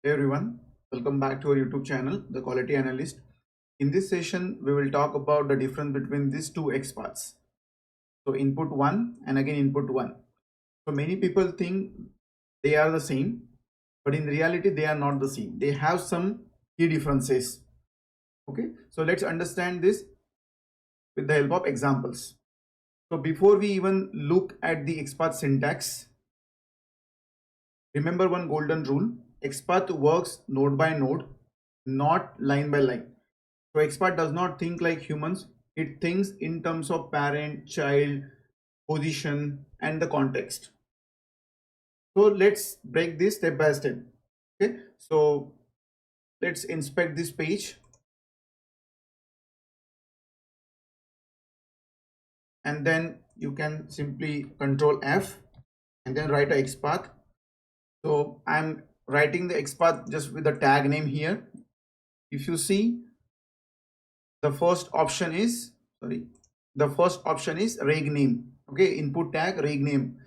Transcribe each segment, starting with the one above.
Hey everyone, welcome back to our YouTube channel, The Quality Analyst. In this session, we will talk about the difference between these two XPaths. So input 1 and again input 1. So many people think they are the same, but in reality, they are not the same. They have some key differences. Okay, so let's understand this with the help of examples. So before we even look at the XPath syntax, remember one golden rule. XPath works node by node, not line by line. So XPath does not think like humans. It thinks in terms of parent, child, position, and the context. So let's break this step by step. Okay, so let's inspect this page. And then you can simply control F and then write a XPath. So I'm writing the XPath just with the tag name here. If you see, the first option is reg name. Okay, input tag reg name.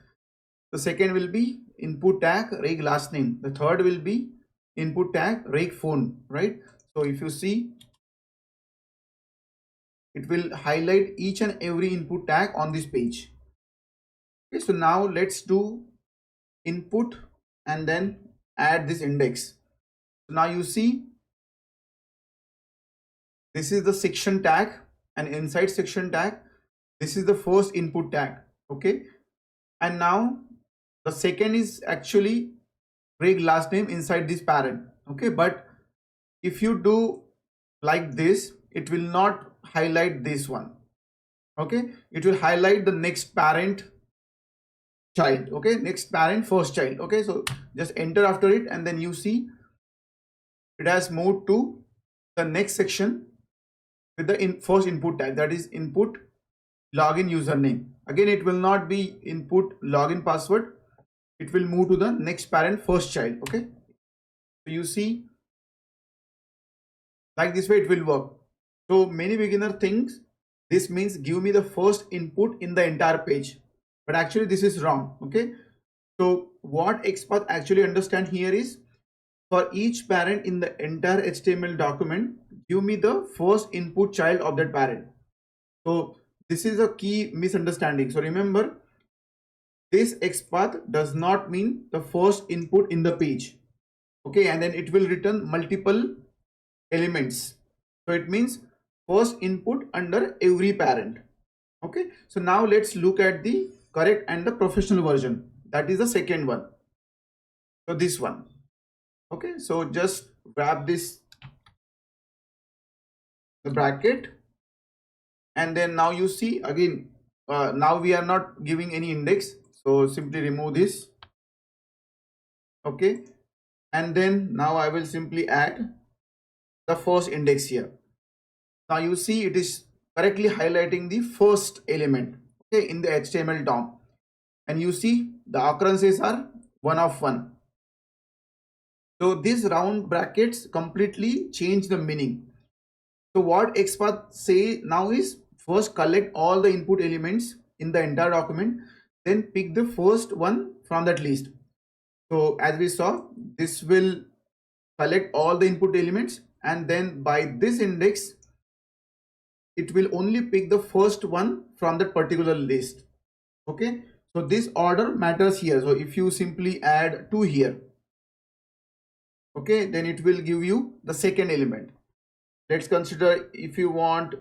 The second will be input tag reg last name. The third will be input tag reg phone, right? So if you see, it will highlight each and every input tag on this page. Okay, so now let's do input and then add this index. So now you see, this is the section tag, and inside section tag, this is the first input tag. Okay, and now the second is actually reg last name inside this parent. Okay, but if you do like this, it will not highlight this one. Okay, it will highlight the next parent child. Okay, next parent first child. Okay, so just enter after it, and then you see it has moved to the next section with the first input tag, that is input login username. Again, it will not be input login password. It will move to the next parent first child. Okay, so you see, like this way it will work. So many beginner thinks this means give me the first input in the entire page, but actually this is wrong. Okay, so what XPath actually understand here is, for each parent in the entire HTML document, give me the first input child of that parent. So this is a key misunderstanding. So remember, this XPath does not mean the first input in the page. Okay, and then it will return multiple elements. So it means first input under every parent. Okay, so now let's look at the correct and the professional version. That is the second one. So this one. Okay, so just grab this, the bracket, and then now you see again, now we are not giving any index, so simply remove this. Okay, and then now I will simply add the first index here. Now you see it is correctly highlighting the first element, okay, in the HTML DOM, and you see the occurrences are 1 of 1. So these round brackets completely change the meaning. So what XPath say now is, first collect all the input elements in the entire document, then pick the first one from that list. So as we saw, this will collect all the input elements, and then by this index, it will only pick the first one from that particular list. Okay, so this order matters here. So if you simply add 2 here, okay, then it will give you the second element. Let's consider if you want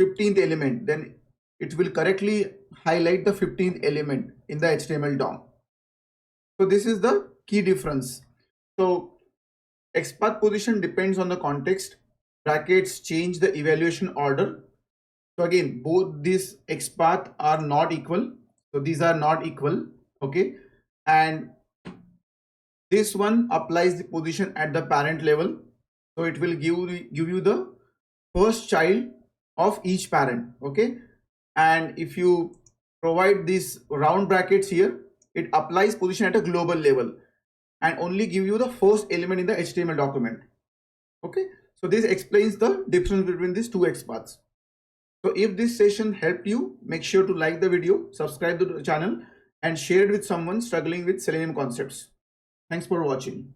15th element, then it will correctly highlight the 15th element in the HTML DOM. So this is the key difference. So XPath position depends on the context. Brackets change the evaluation order. So again, both these XPath are not equal. So these are not equal. Okay, and this one applies the position at the parent level. So it will give you the first child of each parent. Okay, and if you provide these round brackets here, it applies position at a global level and only give you the first element in the HTML document. Okay, so this explains the difference between these two XPaths. So if this session helped you, make sure to like the video, subscribe to the channel, and share it with someone struggling with Selenium concepts. Thanks for watching.